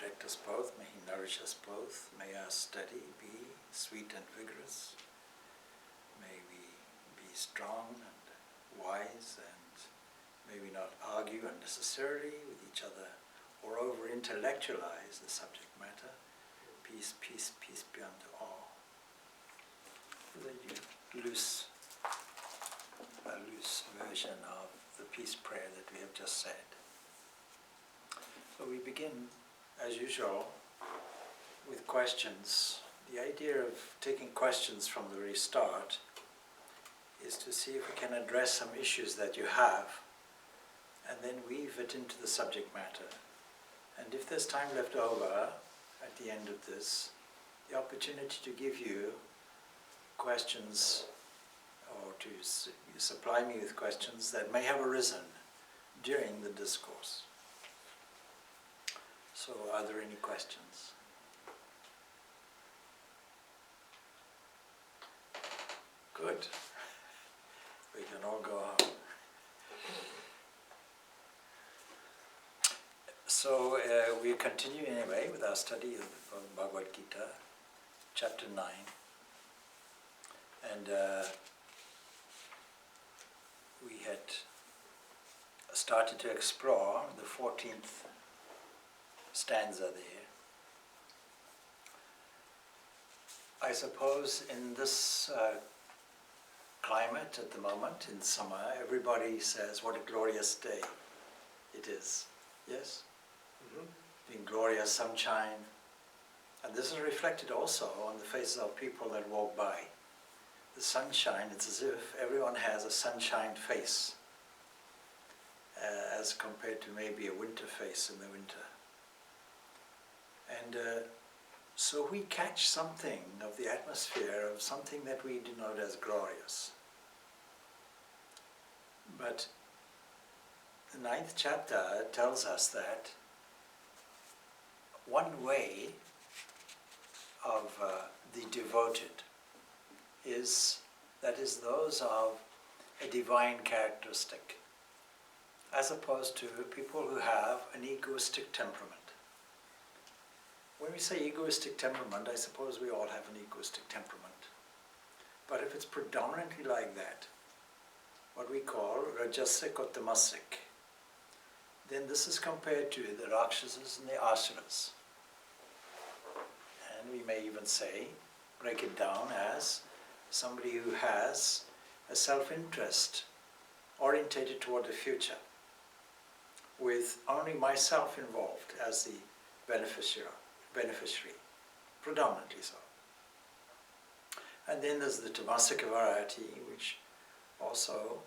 protect us both, may He nourish us both, may our study be sweet and vigorous, may we be strong and wise, and may we not argue unnecessarily with each other or over-intellectualize the subject matter. Peace, peace, peace be unto all. The loose version of the peace prayer that we have just said. So we begin, as usual, with questions. The idea of taking questions from the very start is to see if we can address some issues that you have and then weave it into the subject matter. And if there's time left over at the end of this, the opportunity to give you questions or to supply me with questions that may have arisen during the discourse. So are there any questions? Good. We can all go home. So we continue anyway with our study of Bhagavad Gita, Chapter 9. And we had started to explore the 14th stanza there. I suppose in this climate at the moment, in summer, everybody says what a glorious day it is. Yes? Being glorious sunshine. And this is reflected also on the faces of people that walk by. The sunshine, it's as if everyone has a sunshine face as compared to maybe a winter face in the winter. And so we catch something of the atmosphere of something that we denote as glorious. But the 9th chapter tells us that one way of the devoted is those of a divine characteristic, as opposed to people who have an egoistic temperament. When we say egoistic temperament, I suppose we all have an egoistic temperament. But if it's predominantly like that, what we call rajasic or tamasic, then this is compared to the Rakshasas and the Asuras. And we may even say, break it down as somebody who has a self-interest orientated toward the future, with only myself involved as the beneficiary, predominantly so. And then there's the tamasika variety, which also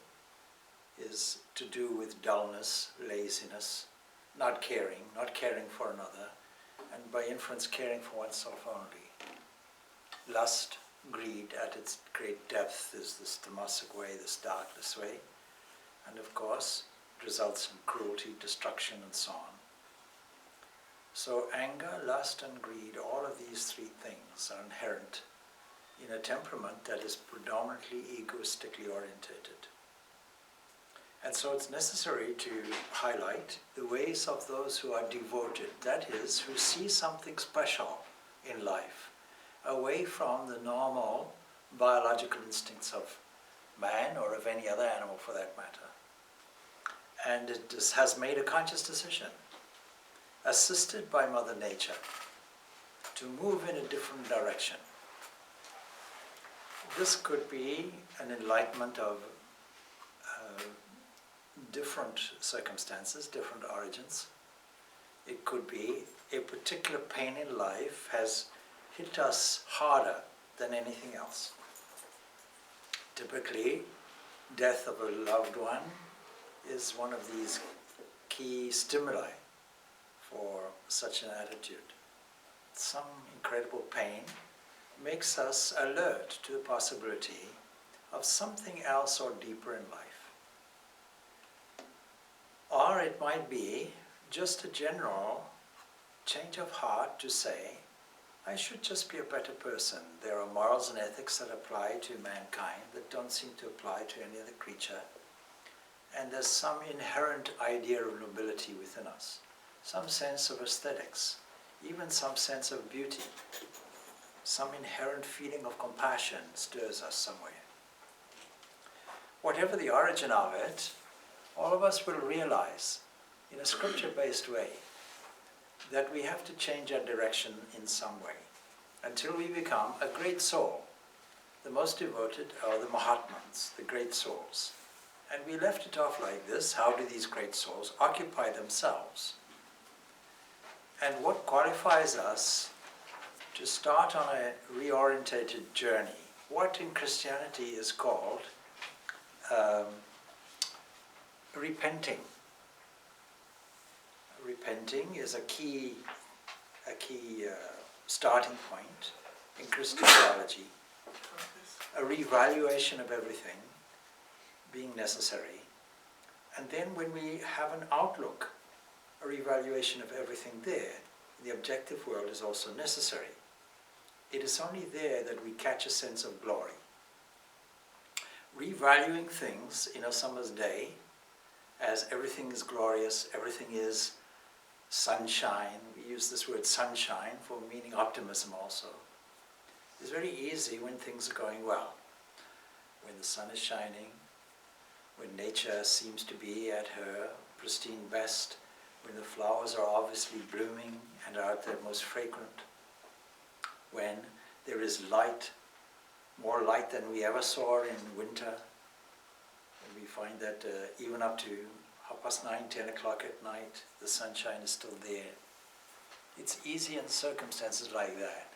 is to do with dullness, laziness, not caring for another, and by inference caring for oneself only. Lust, greed at its great depth is this tamasic way, this darkness way, and of course it results in cruelty, destruction, and so on. So anger, lust, and greed, all of these three things are inherent in a temperament that is predominantly egoistically orientated. And so it's necessary to highlight the ways of those who are devoted, that is, who see something special in life, away from the normal biological instincts of man or of any other animal for that matter. And it has made a conscious decision, assisted by Mother Nature, to move in a different direction. This could be an enlightenment of different circumstances, different origins. It could be a particular pain in life has hit us harder than anything else. Typically, death of a loved one is one of these key stimuli for such an attitude. Some incredible pain makes us alert to the possibility of something else or deeper in life. Or it might be just a general change of heart to say, I should just be a better person. There are morals and ethics that apply to mankind that don't seem to apply to any other creature. And there's some inherent idea of nobility within us, some sense of aesthetics even some sense of beauty, some inherent feeling of compassion stirs us somewhere. Whatever the origin of it, all of us will realize in a scripture-based way that we have to change our direction in some way until we become a great soul. The most devoted are the Mahatmas, the great souls. And we left it off like this: how do these great souls occupy themselves? And what qualifies us to start on a reorientated journey, what in Christianity is called repenting. Repenting is a key starting point in Christian theology. A revaluation of everything being necessary, and then when we have an outlook, a revaluation of everything there, the objective world is also necessary. It is only there that we catch a sense of glory. Revaluing things in a summer's day as everything is glorious, everything is sunshine, we use this word sunshine for meaning optimism also. It's very easy when things are going well, when the sun is shining, when nature seems to be at her pristine best, when the flowers are obviously blooming and are at their most fragrant, when there is light, more light than we ever saw in winter, when we find that even up to 9:30, 10 o'clock at night, the sunshine is still there. It's easy in circumstances like that.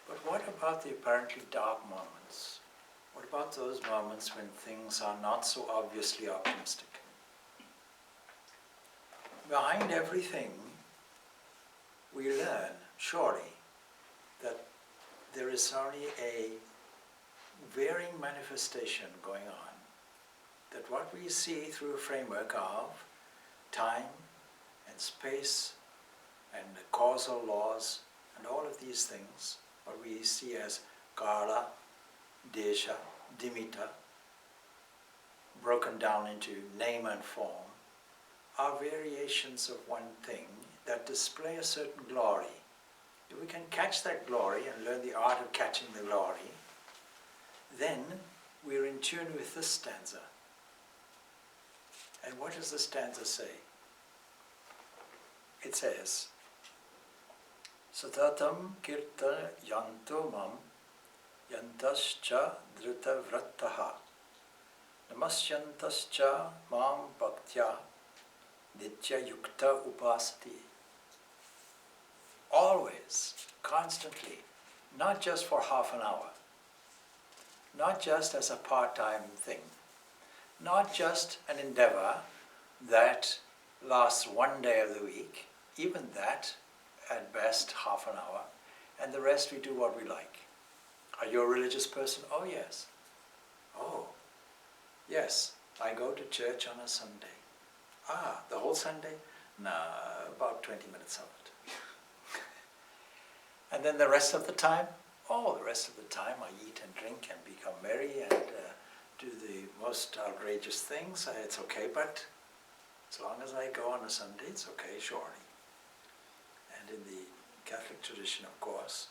But what about the apparently dark moments? What about those moments when things are not so obviously optimistic? Behind everything, we learn, surely, that there is only a varying manifestation going on. That what we see through a framework of time and space and the causal laws and all of these things, what we see as kala, desha, dimita, broken down into name and form, are variations of one thing that display a certain glory. If we can catch that glory and learn the art of catching the glory, then we're in tune with this stanza. And what does the stanza say? It says, Satatam kirta yanto mam yantascha drita vrattaha namasyantascha mam bhaktya nitya yukta upasati. Always, constantly, not just for half an hour, not just as a part-time thing, not just an endeavor that lasts one day of the week, even that at best half an hour, and the rest we do what we like. Are you a religious person? Oh yes. Oh, yes, I go to church on a Sunday. Ah, the whole Sunday? No, about 20 minutes of it. And then the rest of the time? Oh, the rest of the time I eat and drink and become merry and do the most outrageous things. It's okay, but as long as I go on a Sunday, it's okay, surely. And in the Catholic tradition, of course,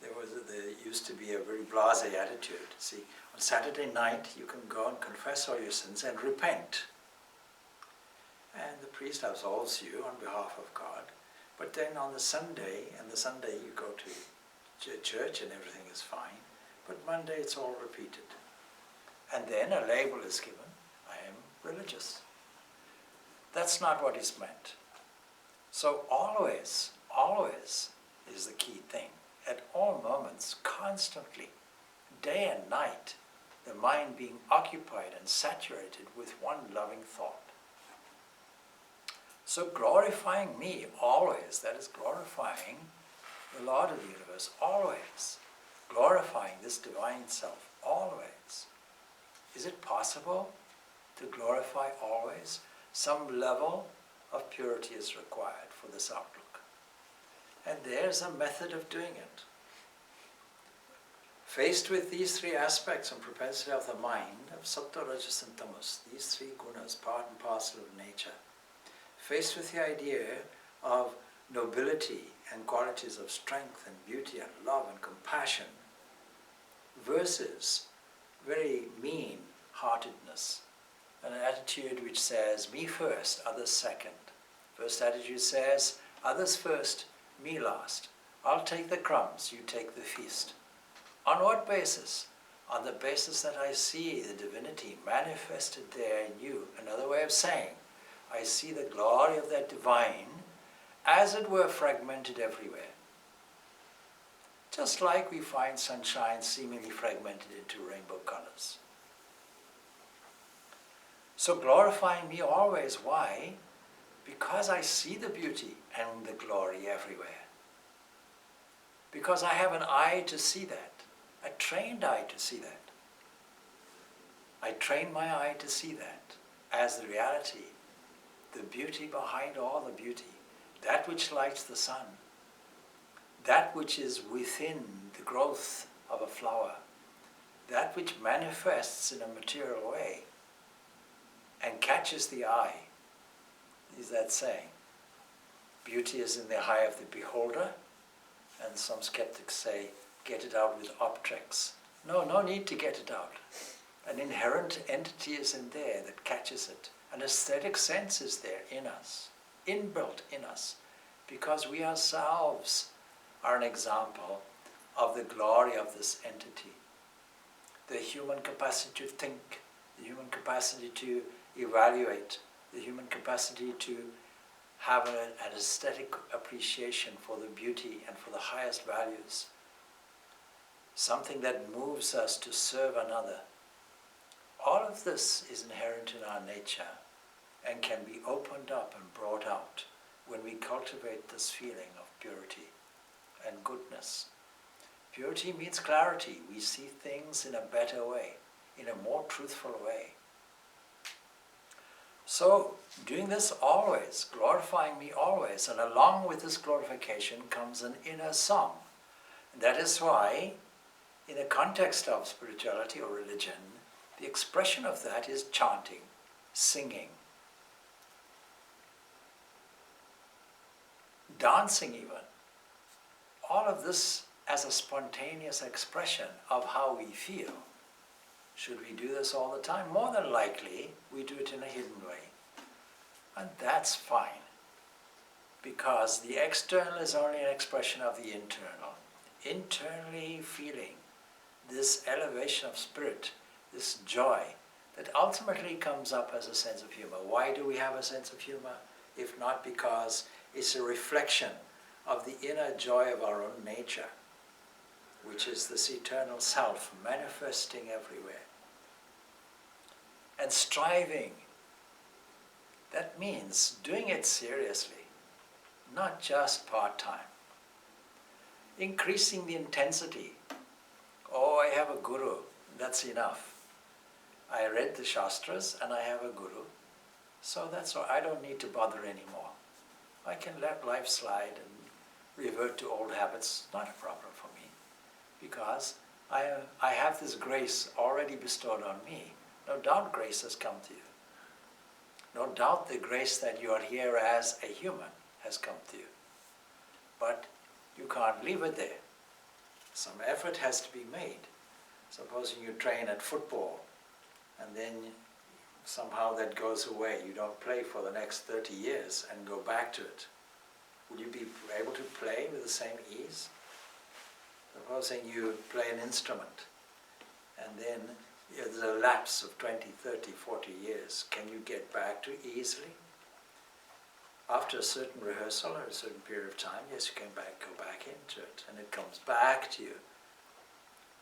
there used to be a very blasé attitude. See, on Saturday night you can go and confess all your sins and repent. And the priest absolves you on behalf of God. But then on the Sunday you go to church and everything is fine. But Monday it's all repeated. And then a label is given, I am religious. That's not what is meant. So always, always is the key thing. At all moments, constantly, day and night, the mind being occupied and saturated with one loving thought. So glorifying me always, that is glorifying the Lord of the universe always, glorifying this divine self always. Is it possible to glorify always? Some level of purity is required for this outlook. And there's a method of doing it. Faced with these three aspects and propensity of the mind, of sattva, rajas and tamas, these three gunas, part and parcel of nature, faced with the idea of nobility and qualities of strength and beauty and love and compassion, versus very mean-heartedness, an attitude which says, me first, others second. First attitude says, others first, me last. I'll take the crumbs, you take the feast. On what basis? On the basis that I see the divinity manifested there in you. Another way of saying, I see the glory of that divine, as it were, fragmented everywhere. Just like we find sunshine seemingly fragmented into rainbow colors. So glorifying me always, why? Because I see the beauty and the glory everywhere. Because I have an eye to see that, a trained eye to see that. I train my eye to see that as the reality, the beauty behind all the beauty, that which lights the sun, that which is within the growth of a flower, that which manifests in a material way and catches the eye, is that saying. Beauty is in the eye of the beholder, and some skeptics say, get it out with objects. No need to get it out. An inherent entity is in there that catches it. An aesthetic sense is there in us, inbuilt in us, because we ourselves are an example of the glory of this entity. The human capacity to think, the human capacity to evaluate, the human capacity to have an aesthetic appreciation for the beauty and for the highest values. Something that moves us to serve another. All of this is inherent in our nature and can be opened up and brought out when we cultivate this feeling of purity and goodness. Purity means clarity. We see things in a better way, in a more truthful way. So, doing this always, glorifying me always, and along with this glorification comes an inner song. And that is why, in the context of spirituality or religion, the expression of that is chanting, singing, dancing even. All of this as a spontaneous expression of how we feel. Should we do this all the time? More than likely, we do it in a hidden way. And that's fine, because the external is only an expression of the internal. Internally feeling this elevation of spirit, this joy, that ultimately comes up as a sense of humor. Why do we have a sense of humor? If not because it's a reflection of the inner joy of our own nature, which is this eternal self manifesting everywhere. And striving, that means doing it seriously, not just part-time. Increasing the intensity. Oh, I have a guru, that's enough. I read the Shastras and I have a guru, so that's all. I don't need to bother anymore. I can let life slide and revert to old habits, not a problem for me, because I have this grace already bestowed on me. No doubt grace has come to you. No doubt the grace that you are here as a human has come to you. But you can't leave it there. Some effort has to be made. Supposing you train at football and then somehow that goes away. You don't play for the next 30 years and go back to it. Would you be able to play with the same ease? Supposing you play an instrument and then there's a lapse of 20, 30, 40 years. Can you get back to easily? After a certain rehearsal or a certain period of time, yes, you can go back into it and it comes back to you.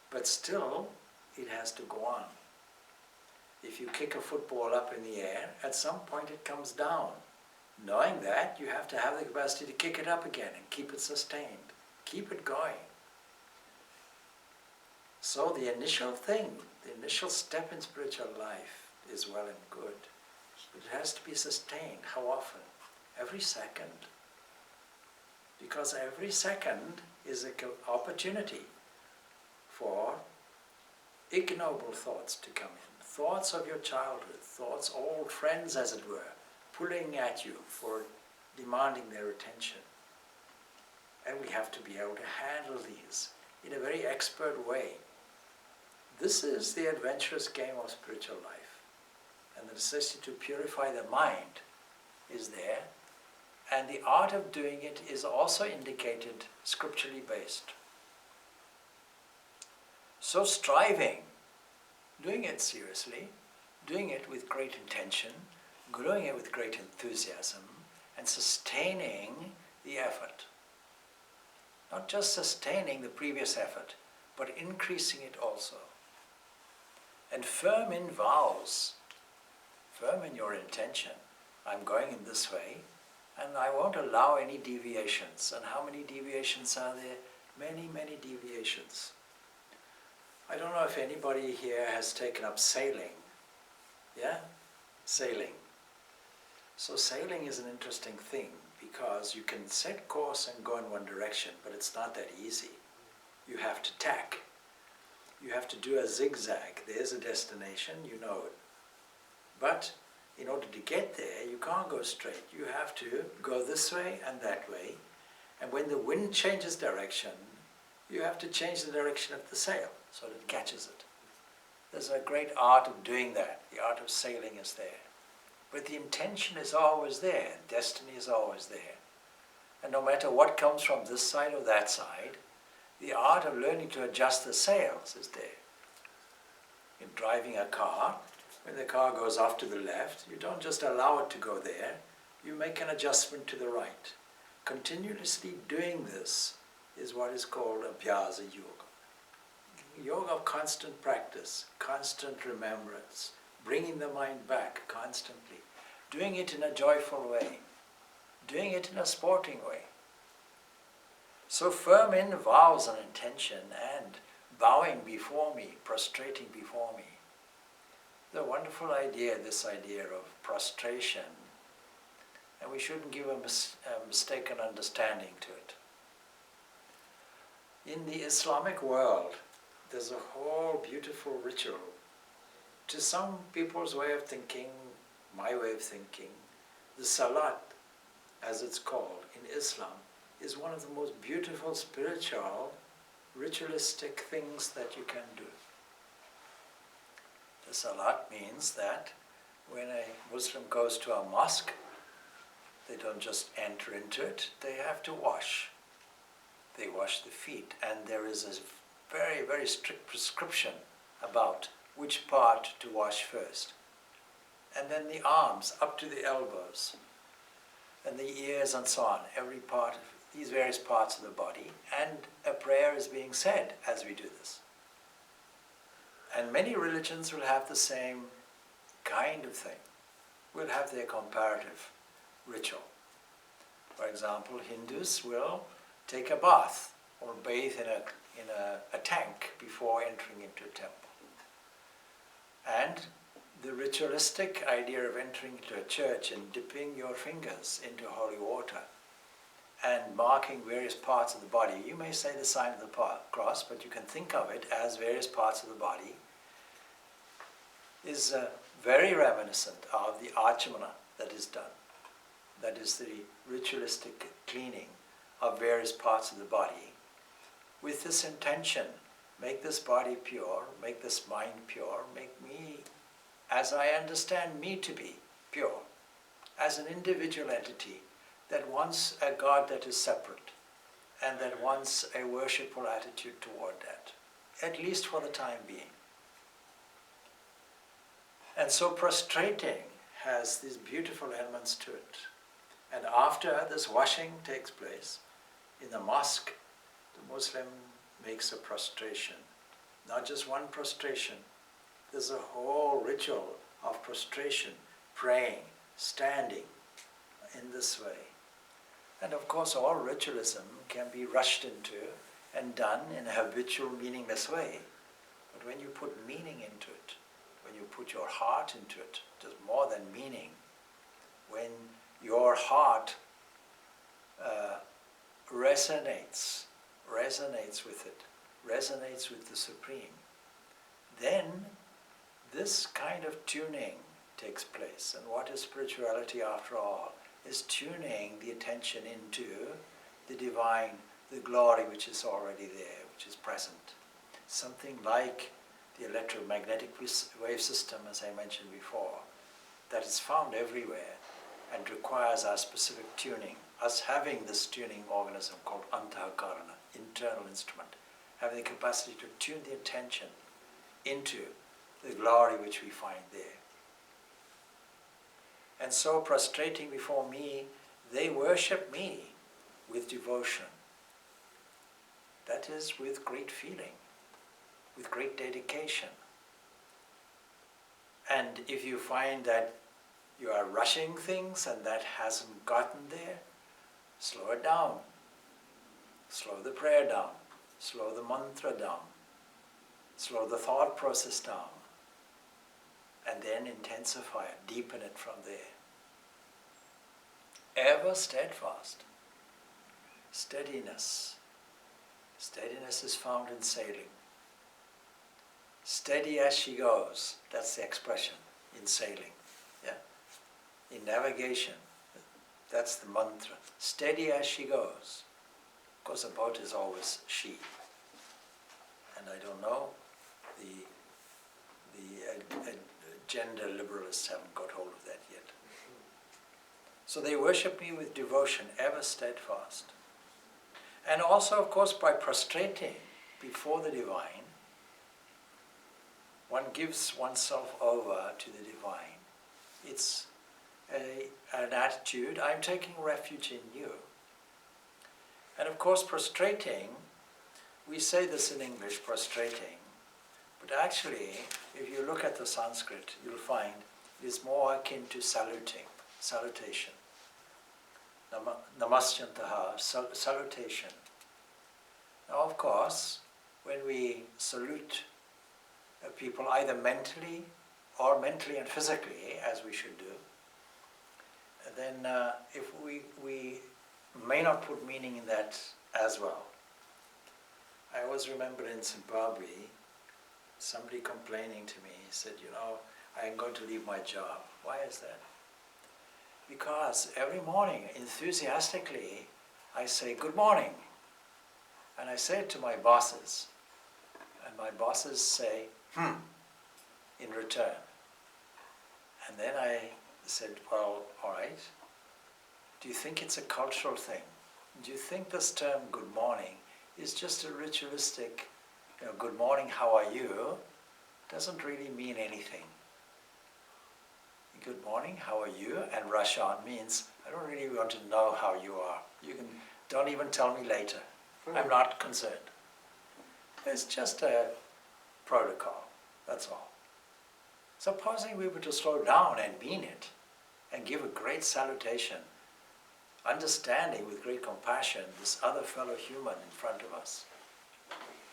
But still, it has to go on. If you kick a football up in the air, at some point it comes down. Knowing that, you have to have the capacity to kick it up again and keep it sustained. Keep it going. So the initial thing, the initial step in spiritual life is well and good. But it has to be sustained. How often? Every second. Because every second is an opportunity for ignoble thoughts to come in. Thoughts of your childhood, thoughts, old friends as it were, pulling at you for demanding their attention. And we have to be able to handle these in a very expert way. This is the adventurous game of spiritual life. And the necessity to purify the mind is there. And the art of doing it is also indicated scripturally based. So striving, doing it seriously, doing it with great intention, doing it with great enthusiasm, and sustaining the effort. Not just sustaining the previous effort, but increasing it also. And firm in vows, firm in your intention. I'm going in this way, and I won't allow any deviations. And how many deviations are there? Many, many deviations. I don't know if anybody here has taken up sailing. Yeah? Sailing. So sailing is an interesting thing because you can set course and go in one direction, but it's not that easy. You have to tack. You have to do a zigzag. There's a destination, you know it. But in order to get there, you can't go straight. You have to go this way and that way. And when the wind changes direction, you have to change the direction of the sail so that it catches it. There's a great art of doing that. The art of sailing is there. But the intention is always there. Destiny is always there. And no matter what comes from this side or that side, the art of learning to adjust the sails is there. In driving a car, when the car goes off to the left, you don't just allow it to go there, you make an adjustment to the right. Continuously doing this is what is called abhyasa yoga. Yoga of constant practice, constant remembrance, bringing the mind back constantly, doing it in a joyful way, doing it in a sporting way. So firm in vows and intention and bowing before me, prostrating before me. The wonderful idea, this idea of prostration, and we shouldn't give a mistaken understanding to it. In the Islamic world, there's a whole beautiful ritual. To some people's way of thinking, my way of thinking, the salat, as it's called in Islam, is one of the most beautiful spiritual, ritualistic things that you can do. The salat means that when a Muslim goes to a mosque, they don't just enter into it, they have to wash. They wash the feet, and there is a very, very strict prescription about which part to wash first. And then the arms up to the elbows, and the ears and so on, every part of these various parts of the body, and a prayer is being said as we do this. And many religions will have the same kind of thing, will have their comparative ritual. For example, Hindus will take a bath or bathe in a tank before entering into a temple. And the ritualistic idea of entering into a church and dipping your fingers into holy water and marking various parts of the body. You may say the sign of the cross, but you can think of it as various parts of the body, is very reminiscent of the achmana that is done. That is the ritualistic cleaning of various parts of the body with this intention: make this body pure, make this mind pure, make me, as I understand me to be, pure, as an individual entity that wants a God that is separate and that wants a worshipful attitude toward that, at least for the time being. And so prostrating has these beautiful elements to it. And after this washing takes place, in the mosque, the Muslim makes a prostration. Not just one prostration. There's a whole ritual of prostration, praying, standing in this way. And of course, all ritualism can be rushed into and done in a habitual, meaningless way. But when you put meaning into it, when you put your heart into it, there's more than meaning. When your heart resonates with it, resonates with the Supreme, then this kind of tuning takes place. And what is spirituality after all? Is tuning the attention into the divine the glory which is already there, which is present. Something like the electromagnetic wave system, as I mentioned before, that is found everywhere and requires our specific tuning. Us having this tuning organism called antakarana, internal instrument, having the capacity to tune the attention into the glory which we find there. And so prostrating before me, they worship me with devotion. That is with great feeling, with great dedication. And if you find that you are rushing things and that hasn't gotten there, slow it down. Slow the prayer down. Slow the mantra down. Slow the thought process down. And then intensify it, deepen it from there. Ever steadfast. Steadiness. Steadiness is found in sailing. Steady as she goes, that's the expression in sailing. Yeah? In navigation, that's the mantra. Steady as she goes. Of course, a boat is always she. And I don't know, the gender liberalists haven't got hold of that yet. So they worship me with devotion, ever steadfast. And also, of course, by prostrating before the divine, one gives oneself over to the divine. It's an attitude, I'm taking refuge in you. And of course, prostrating, we say this in English, prostrating, but actually, if you look at the Sanskrit, you'll find it is more akin to saluting, salutation. Namaskyantaha, salutation. Now, of course, when we salute people either mentally and physically, as we should do, then if we may not put meaning in that as well. I always remember in Zimbabwe, somebody complaining to me, he said, you know, I'm going to leave my job. Why is that? Because every morning, enthusiastically, I say, good morning. And I say it to my bosses. And my bosses say, in return. And then I said, well, all right. Do you think it's a cultural thing? Do you think this term, good morning, is just a ritualistic, good morning, how are you? Doesn't really mean anything. Good morning, how are you? And rush on means, I don't really want to know how you are. Don't even tell me later. I'm not concerned. It's just a protocol, that's all. Supposing we were to slow down and mean it, and give a great salutation, understanding with great compassion this other fellow human in front of us,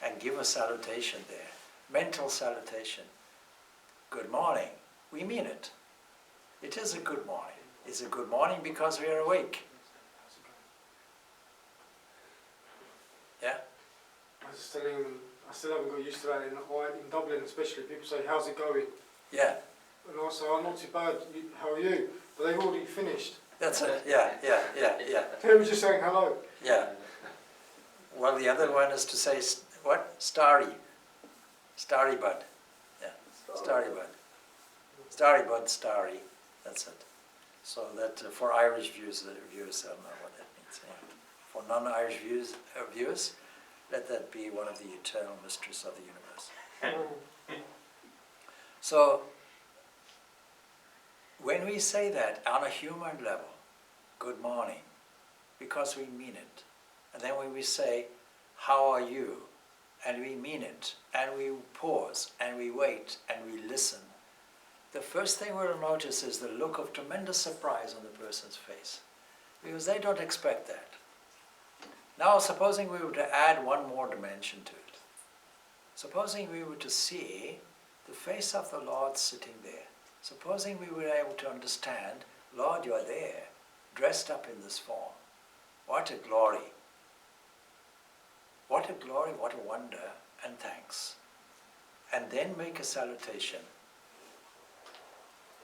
and give a salutation there, mental salutation. Good morning, we mean it. It is a good morning. It's a good morning because we are awake. Yeah? I was just telling him, I still haven't got used to that in Dublin especially. People say, how's it going? Yeah. And I say, oh, not too bad, how are you? But they've already finished. That's it, yeah. They were just saying hello. Yeah. Well, the other one is to say, what? Starry. Starry bud. Yeah, starry bud. Starry bud, starry. That's it. So that for Irish viewers, I don't know what that means. Yeah. For non-Irish viewers, let that be one of the eternal mysteries of the universe. So, when we say that on a human level, good morning, because we mean it, and then when we say, how are you, and we mean it, and we pause, and we wait, and we listen, the first thing we'll notice is the look of tremendous surprise on the person's face, because they don't expect that. Now, supposing we were to add one more dimension to it. Supposing we were to see the face of the Lord sitting there. Supposing we were able to understand, Lord, you are there, dressed up in this form. What a glory. What a glory, what a wonder, and thanks. And then make a salutation.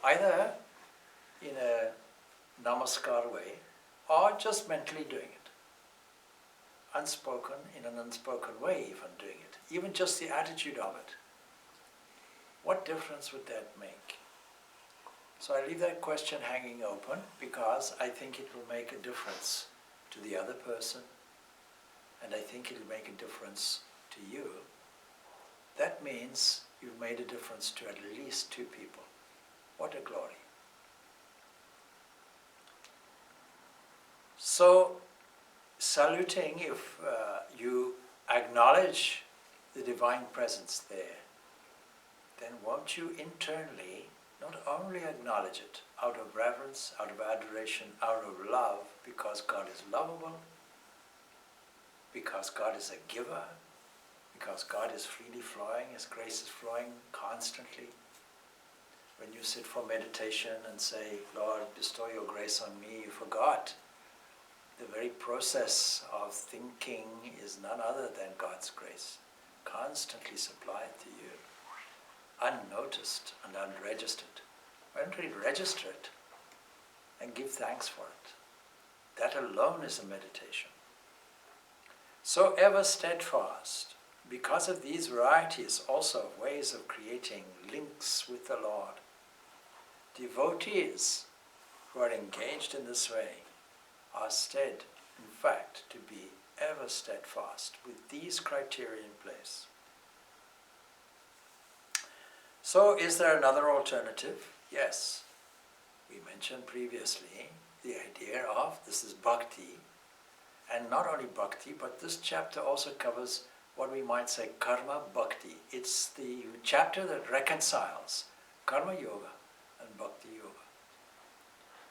Either in a namaskar way, or just mentally doing it. unspoken, in an unspoken way even doing it, even just the attitude of it, what difference would that make? So I leave that question hanging open because I think it will make a difference to the other person, and I think it will make a difference to you. That means you've made a difference to at least 2 people. What a glory. So, saluting, if you acknowledge the divine presence there, then won't you internally not only acknowledge it out of reverence, out of adoration, out of love, because God is lovable, because God is a giver, because God is freely flowing, His grace is flowing constantly. When you sit for meditation and say, Lord, bestow your grace on me, you forgot the very process of thinking is none other than God's grace, constantly supplied to you, unnoticed and unregistered. Why don't we register it and give thanks for it? That alone is a meditation. So ever steadfast, because of these varieties also of ways of creating links with the Lord, devotees who are engaged in this way are said, in fact, to be ever steadfast with these criteria in place. So is there another alternative? Yes. We mentioned previously the idea of this is bhakti, and not only bhakti, but this chapter also covers what we might say karma bhakti. It's the chapter that reconciles karma yoga and bhakti yoga.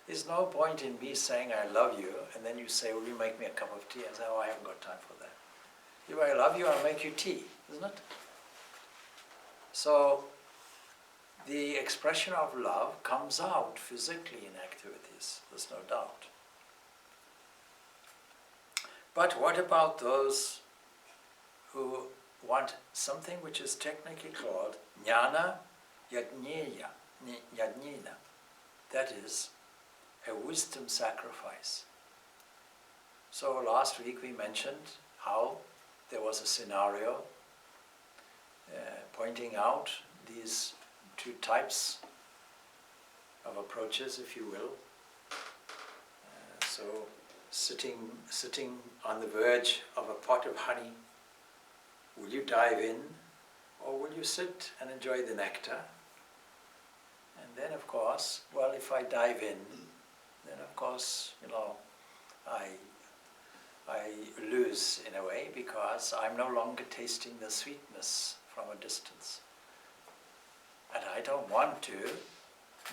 There's no point in me saying I love you, and then you say, will you make me a cup of tea? I say, oh, I haven't got time for that. If I love you, I'll make you tea, isn't it? So, the expression of love comes out physically in activities, there's no doubt. But what about those who want something which is technically called jnana yajnana, that is, a wisdom sacrifice. So last week we mentioned how there was a scenario pointing out these 2 types of approaches, if you will. So sitting on the verge of a pot of honey, will you dive in or will you sit and enjoy the nectar? And then of course, well, if I dive in, then of course, I lose in a way because I'm no longer tasting the sweetness from a distance. And I don't want to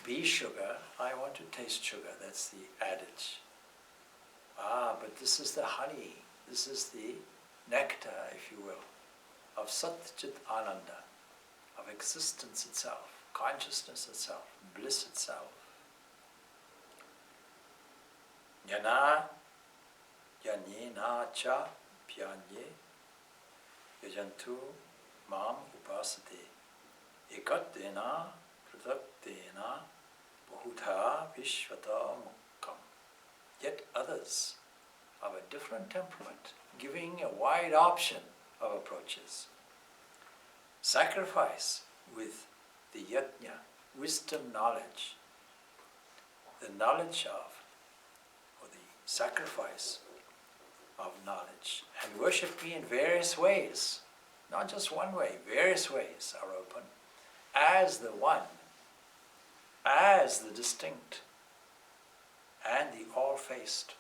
be sugar, I want to taste sugar, that's the adage. But this is the honey, this is the nectar, if you will, of Sat Chit Ananda, of existence itself, consciousness itself, bliss itself. Jnana, jnana cha pyanye, yajantu mam upasate, ekattena prataktena bahudha vishvata mukkam. Yet others of a different temperament, giving a wide option of approaches. Sacrifice with the yajna, wisdom knowledge, the knowledge of, or the sacrifice of knowledge, and worship me in various ways, not just one way, various ways are open, as the one, as the distinct, and the all-faced,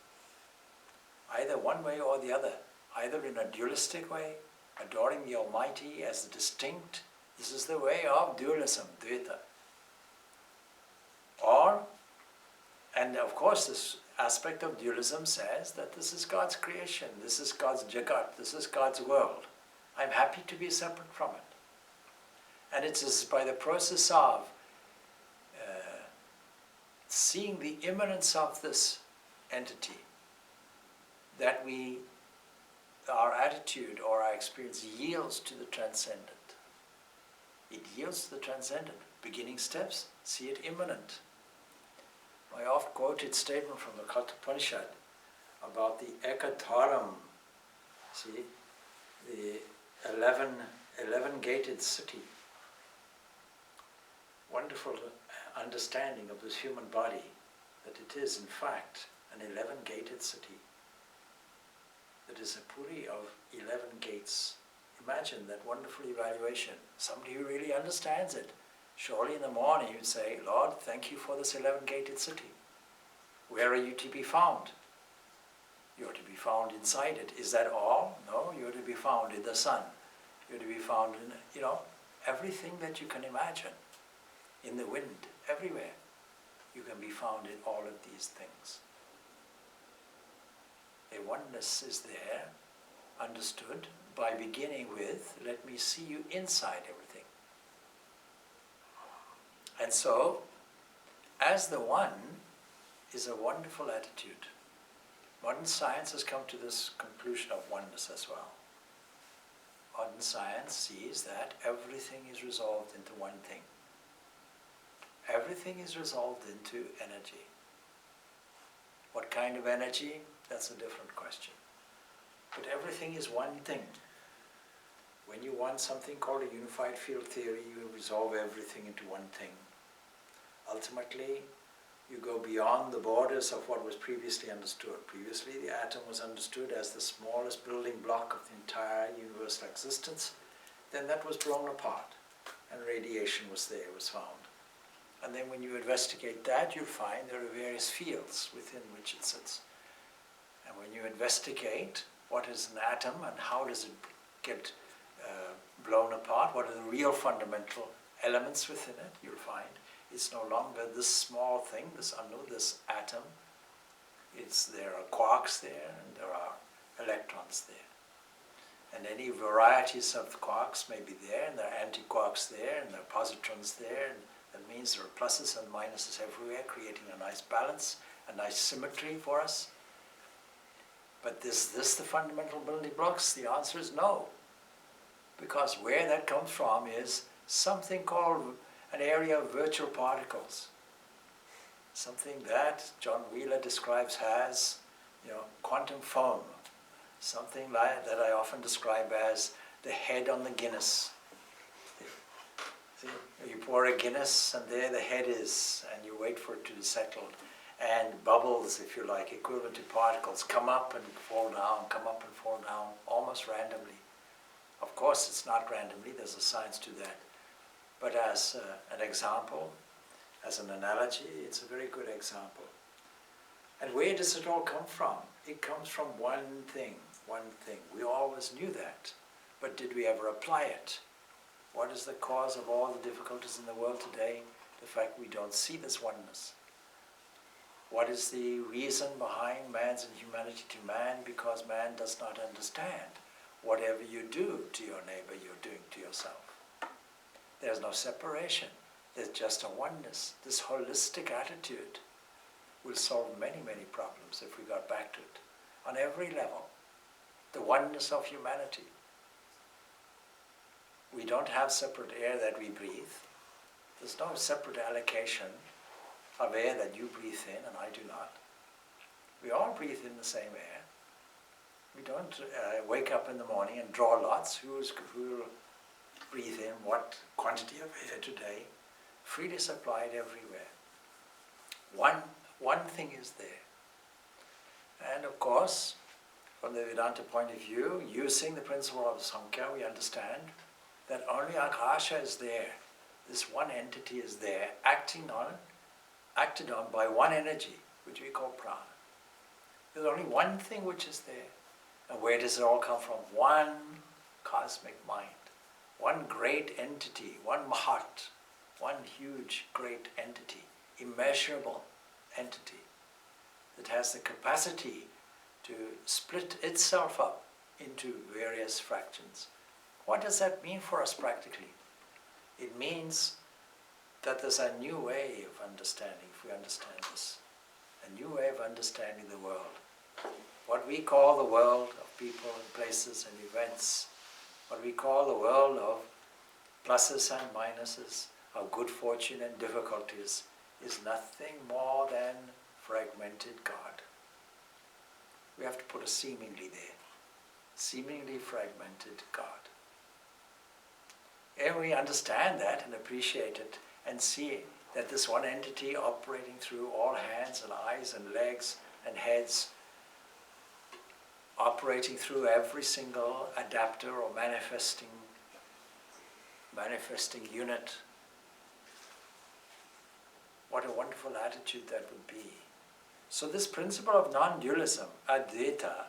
either one way or the other, either in a dualistic way, adoring the Almighty as the distinct, this is the way of dualism, Dvaita. Or, and of course this aspect of dualism says that this is God's creation, this is God's jagat, this is God's world. I'm happy to be separate from it. And it's by the process of seeing the immanence of this entity that our attitude or our experience yields to the transcendent. It yields to the transcendent. Beginning steps, see it immanent. My oft-quoted statement from the Katha Upanishad about the ekataram See, the 11 gated city, wonderful understanding of this human body, that it is in fact an 11-gated city. It is a puri of 11 gates. Imagine that wonderful evaluation. Somebody who really understands it. Surely in the morning you'd say, Lord, thank you for this 11-gated city. Where are you to be found? You are to be found inside it. Is that all? No, you are to be found in the sun. You are to be found in, everything that you can imagine. In the wind, everywhere. You can be found in all of these things. A oneness is there, understood, by beginning with, let me see you inside everything. And so, as the one is a wonderful attitude. Modern science has come to this conclusion of oneness as well. Modern science sees that everything is resolved into one thing. Everything is resolved into energy. What kind of energy? That's a different question. But everything is one thing. When you want something called a unified field theory, you resolve everything into one thing. Ultimately, you go beyond the borders of what was previously understood. Previously, the atom was understood as the smallest building block of the entire universal existence. Then that was blown apart, and radiation was there, was found. And then when you investigate that, you'll find there are various fields within which it sits. And when you investigate what is an atom and how does it get blown apart, what are the real fundamental elements within it, you'll find it's no longer this small thing, this atom. There are quarks there and there are electrons there. And any varieties of quarks may be there, and there are antiquarks there, and there are positrons there, and that means there are pluses and minuses everywhere, creating a nice balance, a nice symmetry for us. But is this the fundamental building blocks? The answer is no. Because where that comes from is something called an area of virtual particles. Something that John Wheeler describes as, quantum foam. Something like that I often describe as the head on the Guinness. See, you pour a Guinness and there the head is, and you wait for it to be settled. And bubbles, if you like, equivalent to particles, come up and fall down, come up and fall down, almost randomly. Of course, it's not randomly, there's a science to that. But as an example, as an analogy, it's a very good example. And where does it all come from? It comes from one thing, one thing. We always knew that, but did we ever apply it? What is the cause of all the difficulties in the world today? The fact we don't see this oneness. What is the reason behind man's inhumanity to man? Because man does not understand. Whatever you do to your neighbor, you're doing to yourself. There's no separation. There's just a oneness. This holistic attitude will solve many, many problems if we got back to it. On every level. The oneness of humanity. We don't have separate air that we breathe. There's no separate allocation of air that you breathe in and I do not. We all breathe in the same air. We don't wake up in the morning and draw lots who will breathe in what quantity of air today. Freely supplied everywhere. One thing is there. And of course, from the Vedanta point of view, using the principle of Sankhya, we understand that only Akasha is there. This one entity is there, acted on by one energy, which we call prana. There's only one thing which is there. And where does it all come from? One cosmic mind, one great entity, one mahat, one huge great entity, immeasurable entity that has the capacity to split itself up into various fractions. What does that mean for us practically? It means that there's a new way of understanding, if we understand this, a new way of understanding the world. What we call the world of people and places and events, what we call the world of pluses and minuses, of good fortune and difficulties, is nothing more than fragmented God. We have to put a seemingly there. seemingly fragmented God. And we understand that and appreciate it and see that this one entity operating through all hands and eyes and legs and heads, operating through every single adapter or manifesting unit. What a wonderful attitude that would be. So this principle of non-dualism, Advaita,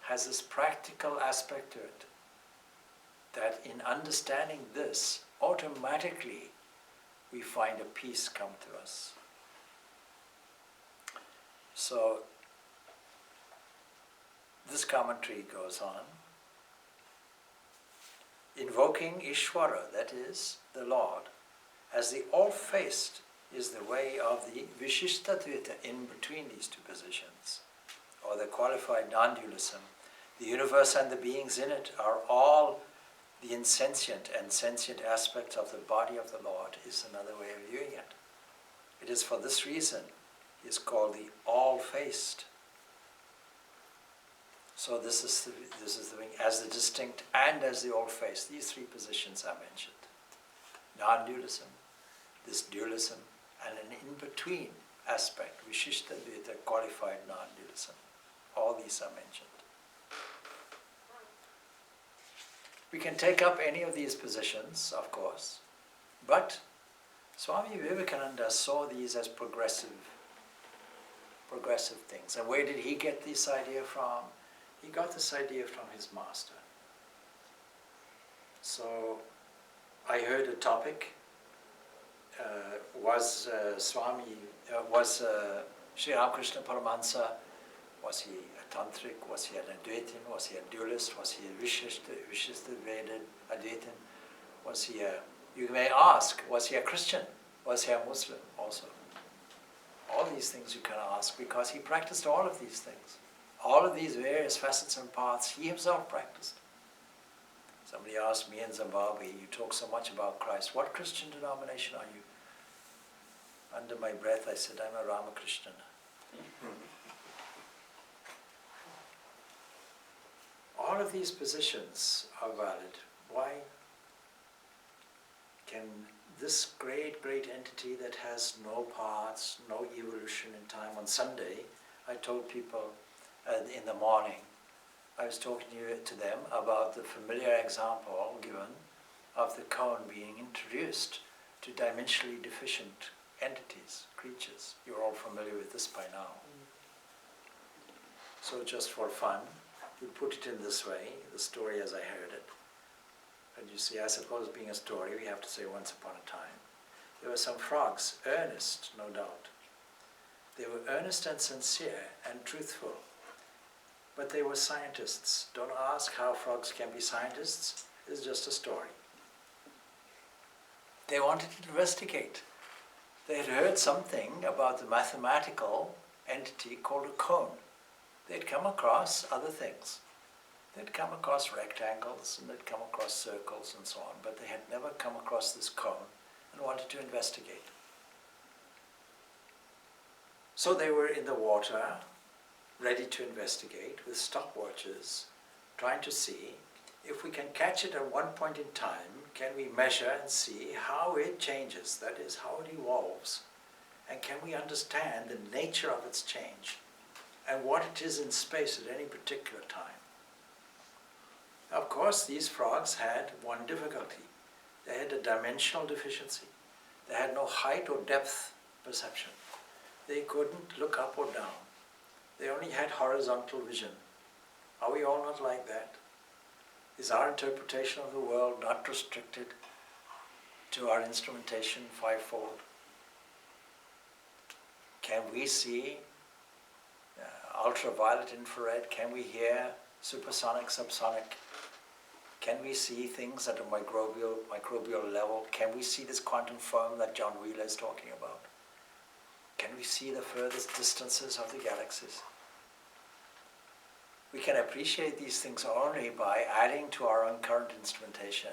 has this practical aspect to it, that in understanding this, automatically we find a peace come to us. So this commentary goes on, invoking Ishvara, that is, the Lord, as the all-faced is the way of the Vishishtatvita in between these two positions, or the qualified non-dualism. The universe and the beings in it are all the insentient and sentient aspects of the body of the Lord, is another way of viewing it. It is for this reason he is called the all-faced. So this is the thing, as the distinct and as the all-faced. These three positions are mentioned. Non-dualism, this dualism, and an in-between aspect, Vishishtatvita, qualified non-dualism. All these are mentioned. We can take up any of these positions, of course, but Swami Vivekananda saw these as progressive things. And where did he get this idea from? He got this idea from his master. So I heard a topic, was Sri Ramakrishna Paramahansa, was he a tantric, was he an Advaitin, was he a dualist, was he a Vishishtatveda Advaitin, was he a, you may ask, was he a Christian, was he a Muslim also? All these things you can ask because he practiced all of these things. All of these various facets and paths he himself practiced. Somebody asked me in Zimbabwe, you talk so much about Christ, what Christian denomination are you? Under my breath I said, I'm a Ramakrishnan. All of these positions are valid. Why? Can this great entity that has no parts, no evolution in time, on Sunday, I told people in the morning, I was talking to them about the familiar example given of the cone being introduced to dimensionally deficient entities, creatures. You're all familiar with this by now. So just for fun, we put it in this way, the story as I heard it. And you see, I suppose being a story, we have to say once upon a time. There were some frogs, earnest, no doubt. They were earnest and sincere and truthful. But they were scientists. Don't ask how frogs can be scientists. It's just a story. They wanted to investigate. They had heard something about the mathematical entity called a cone. They'd come across other things. They'd come across rectangles and they'd come across circles and so on, but they had never come across this cone and wanted to investigate. So they were in the water, ready to investigate with stopwatches, trying to see if we can catch it at one point in time, can we measure and see how it changes, that is, how it evolves, and can we understand the nature of its change and what it is in space at any particular time. Of course, these frogs had one difficulty. They had a dimensional deficiency. They had no height or depth perception. They couldn't look up or down. They only had horizontal vision. Are we all not like that? Is our interpretation of the world not restricted to our instrumentation fivefold? Can we see ultraviolet, infrared? Can we hear supersonic, subsonic? Can we see things at a microbial level? Can we see this quantum foam that John Wheeler is talking about? Can we see the furthest distances of the galaxies? We can appreciate these things only by adding to our own current instrumentation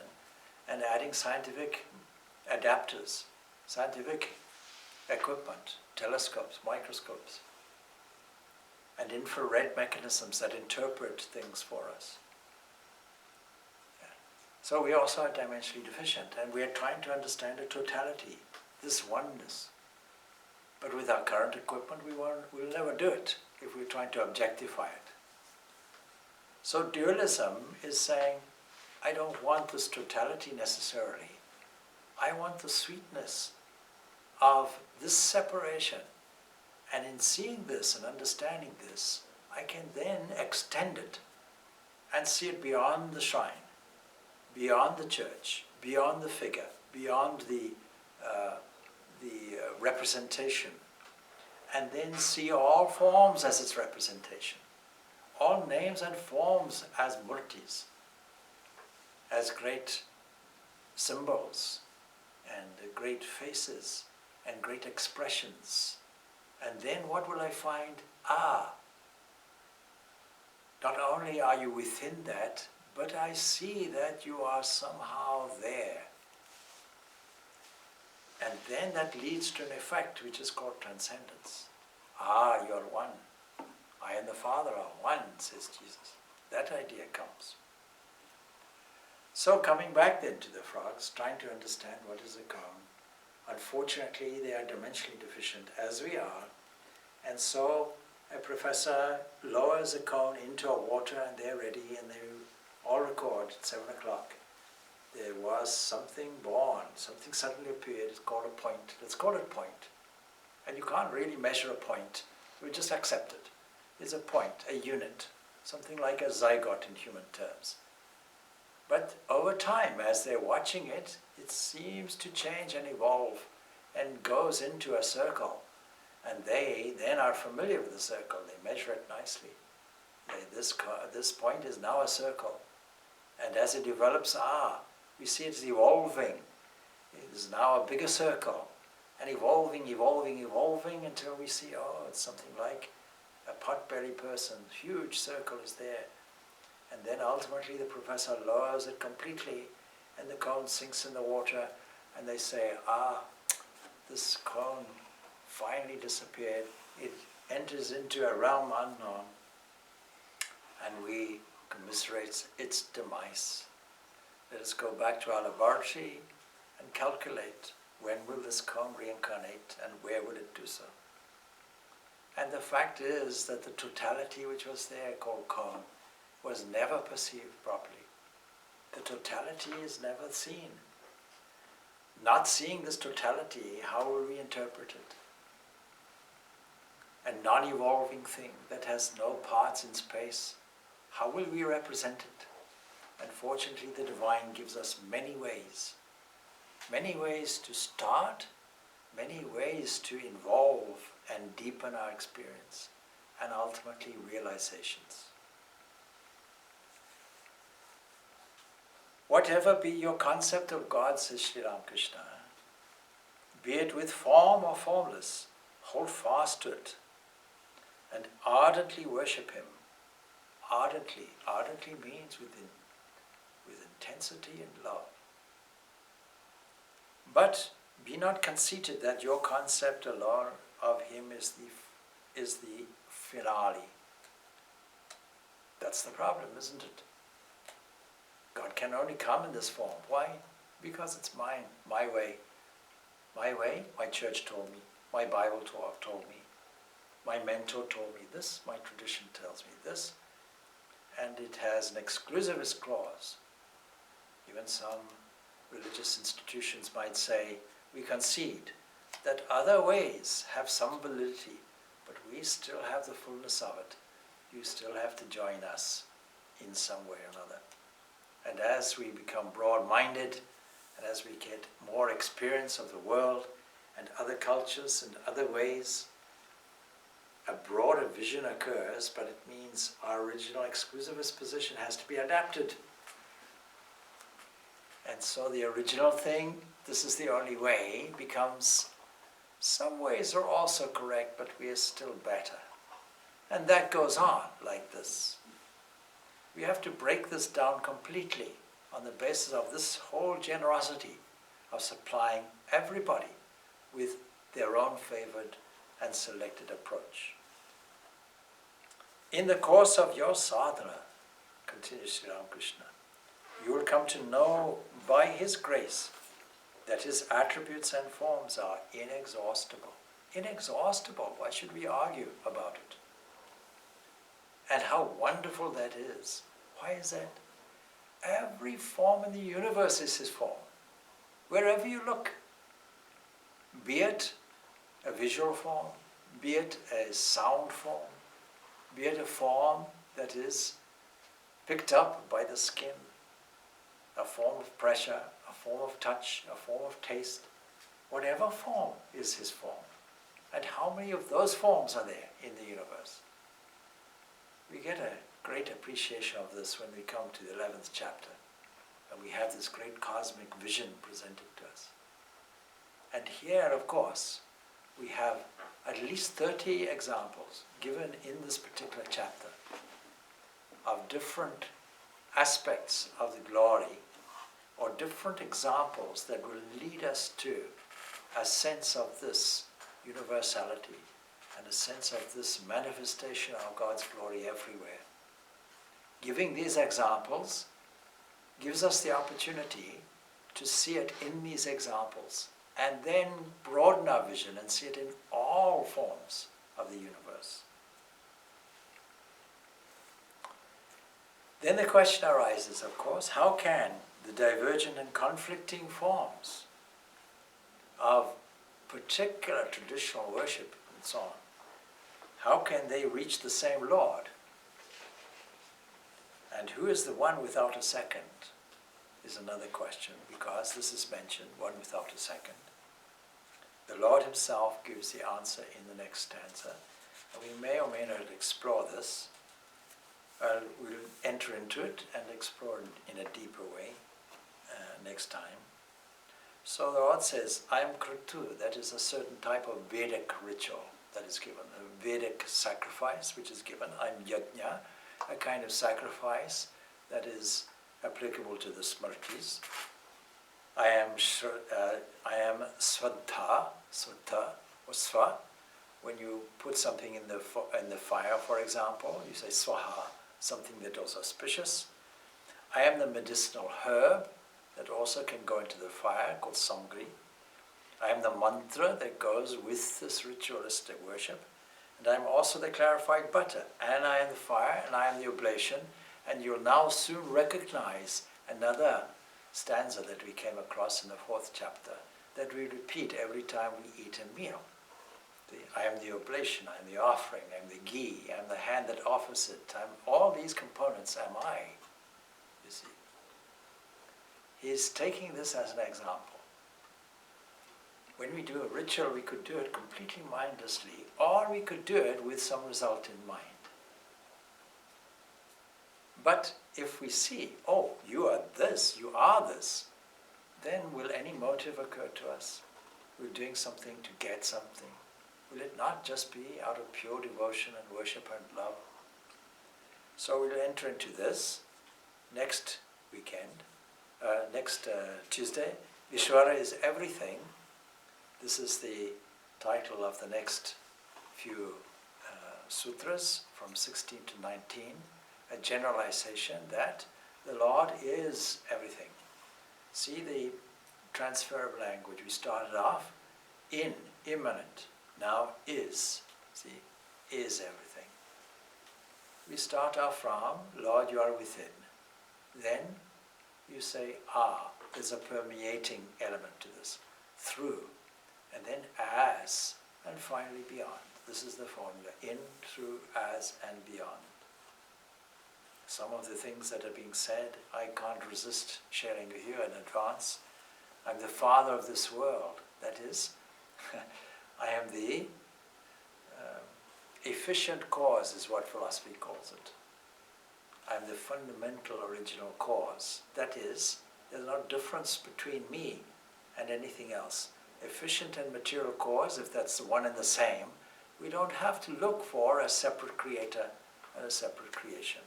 and adding scientific adapters, scientific equipment, telescopes, microscopes, and infrared mechanisms that interpret things for us. So we also are dimensionally deficient, and we are trying to understand the totality, this oneness. But with our current equipment, we'll never do it if we're trying to objectify it. So dualism is saying, I don't want this totality necessarily. I want the sweetness of this separation. And in seeing this and understanding this, I can then extend it and see it beyond the shrine, beyond the church, beyond the figure, beyond the representation, and then see all forms as its representation, all names and forms as murtis, as great symbols and great faces and great expressions. And then what will I find? Not only are you within that, but I see that you are somehow there. And then that leads to an effect which is called transcendence. You're one. I and the Father are one, says Jesus. That idea comes. So coming back then to the frogs, trying to understand what is a cone. Unfortunately, they are dimensionally deficient, as we are. And so a professor lowers a cone into water and they're ready, and they all record at 7 o'clock. There was something born, something suddenly appeared, it's called a point. Let's call it point. And you can't really measure a point, we just accept it. It's a point, a unit, something like a zygote in human terms. But over time, as they're watching it, it seems to change and evolve and goes into a circle. And they then are familiar with the circle, they measure it nicely. This point is now a circle. And as it develops, we see it's evolving. It is now a bigger circle, and evolving until we see, it's something like a pot-belly person, huge circle is there. And then ultimately the professor lowers it completely, and the cone sinks in the water, and they say, this cone finally disappeared. It enters into a realm unknown, and we commiserate its demise. Let us go back to our laboratory and calculate when will this cone reincarnate and where will it do so. And the fact is that the totality which was there, called cone, was never perceived properly. The totality is never seen. Not seeing this totality, how will we interpret it? A non-evolving thing that has no parts in space, how will we represent it? Unfortunately, the divine gives us many ways to start, many ways to involve and deepen our experience, and ultimately realizations. Whatever be your concept of God, says Sri Ramakrishna, be it with form or formless, hold fast to it and ardently worship Him. Ardently means with intensity and love. But be not conceited that your concept alone of Him is the finale. That's the problem, isn't it? God can only come in this form. Why? Because it's mine, my way. My way, my church told me, my Bible told me, my mentor told me this, my tradition tells me this, and it has an exclusivist clause. Even some religious institutions might say, we concede that other ways have some validity, but we still have the fullness of it. You still have to join us in some way or another. And as we become broad-minded, and as we get more experience of the world and other cultures and other ways, a broader vision occurs, but it means our original exclusivist position has to be adapted. And so the original thing, this is the only way, becomes, some ways are also correct, but we are still better. And that goes on like this. We have to break this down completely on the basis of this whole generosity of supplying everybody with their own favored and selected approach. In the course of your sadhana, continues Sri Ramakrishna, You will come to know by His grace that His attributes and forms are inexhaustible. Inexhaustible, why should we argue about it? And how wonderful that is. Why is that? Every form in the universe is His form. Wherever you look, be it a visual form, be it a sound form, be it a form that is picked up by the skin, a form of pressure, a form of touch, a form of taste, whatever form is His form. And how many of those forms are there in the universe? We get a great appreciation of this when we come to the 11th chapter, and we have this great cosmic vision presented to us. And here, of course, we have at least 30 examples given in this particular chapter of different aspects of the glory, or different examples that will lead us to a sense of this universality and a sense of this manifestation of God's glory everywhere. Giving these examples gives us the opportunity to see it in these examples and then broaden our vision and see it in all forms of the universe. Then the question arises, of course, how can the divergent and conflicting forms of particular traditional worship and so on, how can they reach the same Lord? And who is the one without a second is another question, because this is mentioned, one without a second. The Lord Himself gives the answer in the next stanza, and we may or may not explore this. We'll enter into it and explore it in a deeper way next time. So the Lord says, I am Kritu, that is a certain type of Vedic ritual that is given, a Vedic sacrifice which is given. I am Yajna, a kind of sacrifice that is applicable to the Smritis. I am Swadha, or Swa. When you put something in the fire, for example, you say Swaha, something that is auspicious. I am the medicinal herb that also can go into the fire, called Samgri. I am the mantra that goes with this ritualistic worship. And I am also the clarified butter. And I am the fire, and I am the oblation. And you'll now soon recognize another stanza that we came across in the 4th chapter, that we repeat every time we eat a meal. I am the oblation, I am the offering, I am the ghee, I am the hand that offers it. All these components am I, you see. He's taking this as an example. When we do a ritual, we could do it completely mindlessly, or we could do it with some result in mind. But if we see, oh, you are this, then will any motive occur to us? We're doing something to get something. Will it not just be out of pure devotion and worship and love? So we'll enter into this next weekend, next Tuesday. Ishvara is everything. This is the title of the next few sutras from 16 to 19, a generalization that the Lord is everything. See the transferable language. We started off in, immanent. Now is, see, is everything. We start off from, Lord, you are within. Then you say, there's a permeating element to this. Through, and then as, and finally beyond. This is the formula, in, through, as, and beyond. Some of the things that are being said, I can't resist sharing with you in advance. I'm the father of this world. That is, I am the efficient cause, is what philosophy calls it. I am the fundamental original cause. That is, there's no difference between me and anything else. Efficient and material cause, if that's the one and the same, we don't have to look for a separate creator and a separate creation.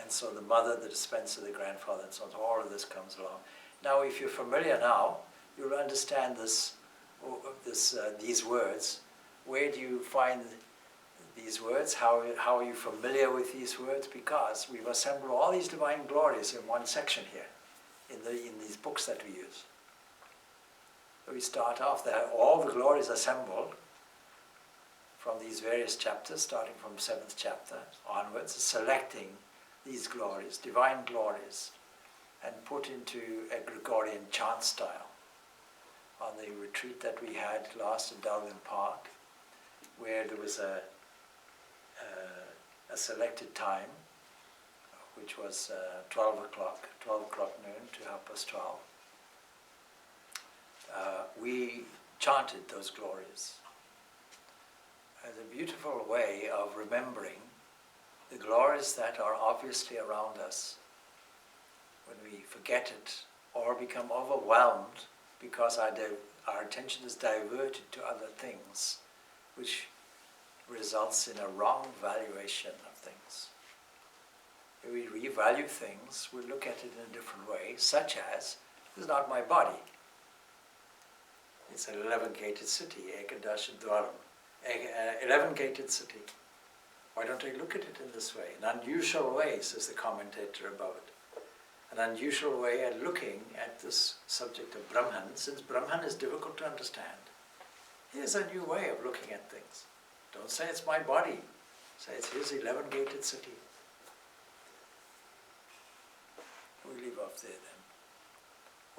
And so the mother, the dispenser, the grandfather, and so on, all of this comes along. Now, if you're familiar now, you'll understand these words. Where do you find these words. How are you familiar with these words? Because we've assembled all these divine glories in one section here, in these books that we use. So we start off there, all the glories assembled from these various chapters, starting from 7th chapter onwards, selecting these glories, divine glories, and put into a Gregorian chant style. On the retreat that we had last in Dublin Park, where there was a selected time, which was 12 o'clock noon to 12:30. We chanted those glories as a beautiful way of remembering the glories that are obviously around us. When we forget it or become overwhelmed because our attention is diverted to other things, which results in a wrong valuation of things. If we revalue things, we look at it in a different way, such as, this is not my body. It's an 11-gated city, Ekadash Dwaram, 11-gated city. Why don't I look at it in this way? An unusual way, says the commentator above it. An unusual way at looking at this subject of Brahman, since Brahman is difficult to understand. Here's a new way of looking at things. Don't say it's my body. Say it's his 11-gated city. We leave off there then.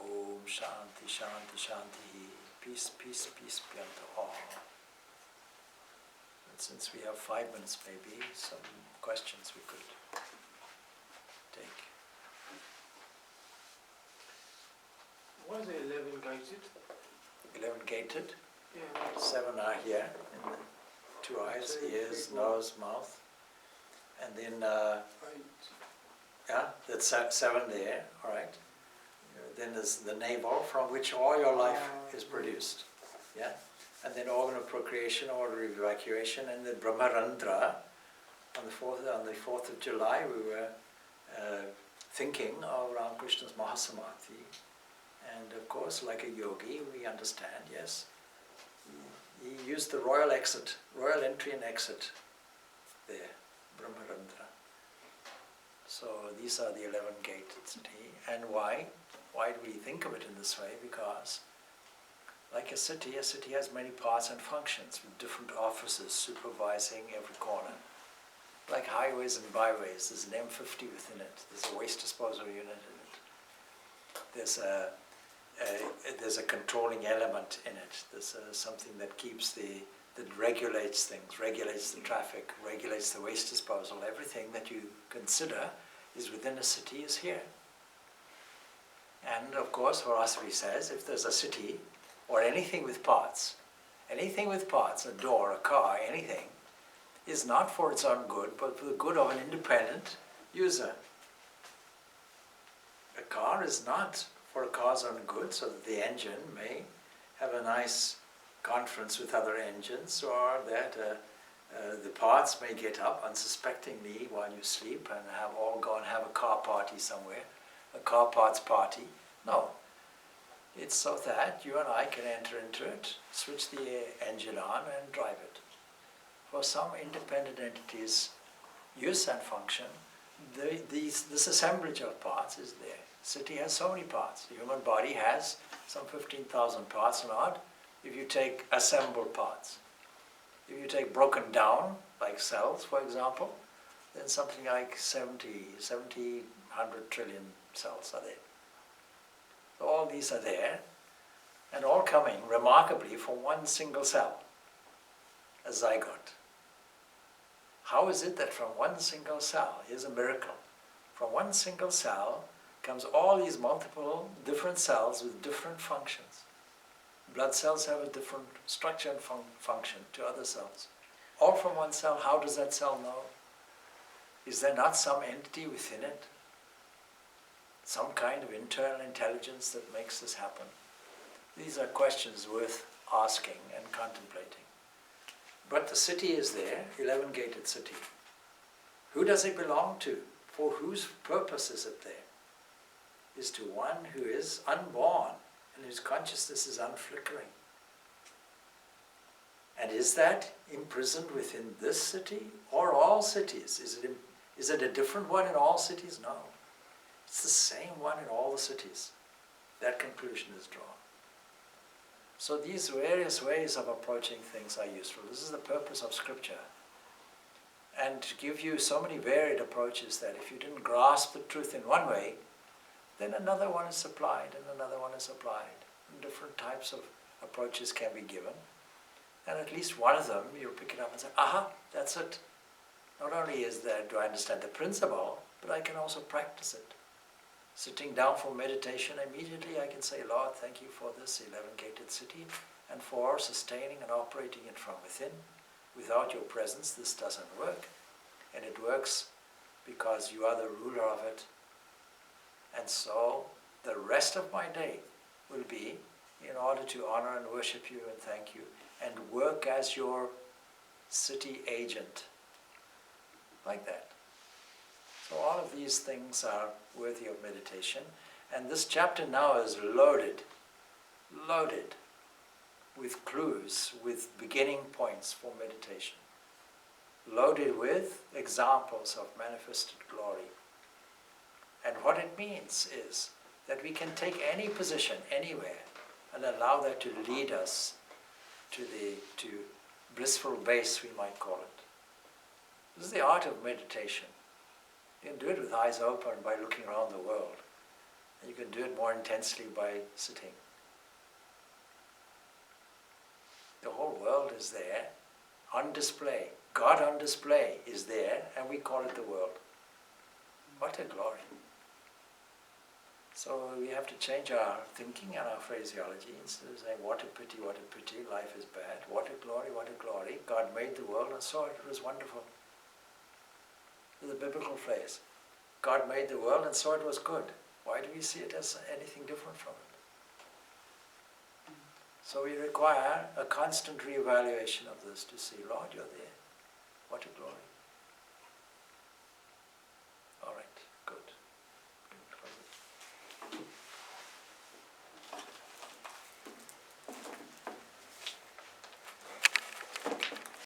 Om Shanti Shanti Shanti. Peace, peace, peace be unto all. And since we have 5 minutes, maybe some questions we could take. Why is it 11 gated? 11 gated. Yeah. 7 are here, in the 2 eyes, ears, nose, mouth. And then, 8. yeah, that's 7 there, all right. Then there's the navel, from which all your life is produced. Yeah? And then organ of procreation, order of evacuation, and then Brahmarandra. On the 4th of July, we were thinking of Ramakrishna's Mahasamadhi. And of course, like a yogi, we understand, yes. He used the royal entry and exit there, Brahmarandra. So these are the 11-gated city. And why? Why do we think of it in this way? Because, like a city has many parts and functions with different officers supervising every corner. Like highways and byways, there's an M50 within it. There's a waste disposal unit in it. There's a controlling element in it. There's something that that regulates things, regulates the traffic, regulates the waste disposal. Everything that you consider is within a city is here. And of course, philosophy says, if there's a city, or anything with parts, a door, a car, anything, is not for its own good, but for the good of an independent user. A car is not for a car's own good, so that the engine may have a nice conference with other engines, or that the parts may get up unsuspectingly while you sleep and go and have a car party somewhere, a car parts party. No. It's so that you and I can enter into it, switch the engine on and drive it. For some independent entities' use and function, this assemblage of parts is there. City has so many parts. The human body has some 15,000 parts and odd, if you take assembled parts. If you take broken down, like cells, for example, then something like 100 trillion cells are there. So all these are there, and all coming remarkably from one single cell, a zygote. How is it that from one single cell, here's a miracle, from one single cell comes all these multiple different cells with different functions. Blood cells have a different structure and function to other cells. All from one cell. How does that cell know? Is there not some entity within it? Some kind of internal intelligence that makes this happen? These are questions worth asking and contemplating. But the city is there, 11-gated city. Who does it belong to? For whose purpose is it there? Is to one who is unborn and whose consciousness is unflickering. And is that imprisoned within this city or all cities? Is it a different one in all cities? No. It's the same one in all the cities. That conclusion is drawn. So these various ways of approaching things are useful. This is the purpose of scripture. And to give you so many varied approaches that if you didn't grasp the truth in one way, then another one is supplied and another one is applied. And different types of approaches can be given. And at least one of them, you'll pick it up and say, aha, that's it. Not only do I understand the principle, but I can also practice it. Sitting down for meditation, immediately I can say, Lord, thank you for this 11-gated city and for sustaining and operating it from within. Without your presence, this doesn't work. And it works because you are the ruler of it. And so the rest of my day will be in order to honor and worship you and thank you and work as your city agent. Like that. So all of these things are worthy of meditation. And this chapter now is loaded with clues, with beginning points for meditation. Loaded with examples of manifested glory. And what it means is that we can take any position anywhere and allow that to lead us to blissful base, we might call it. This is the art of meditation. You can do it with eyes open by looking around the world. And you can do it more intensely by sitting. The whole world is there, on display. God on display is there, and we call it the world. What a glory. So we have to change our thinking and our phraseology. Instead of saying, what a pity, life is bad. What a glory, God made the world and saw it was wonderful. This is a biblical phrase. God made the world and saw it was good. Why do we see it as anything different from it? So we require a constant reevaluation of this to see, Lord, you're there. What a glory.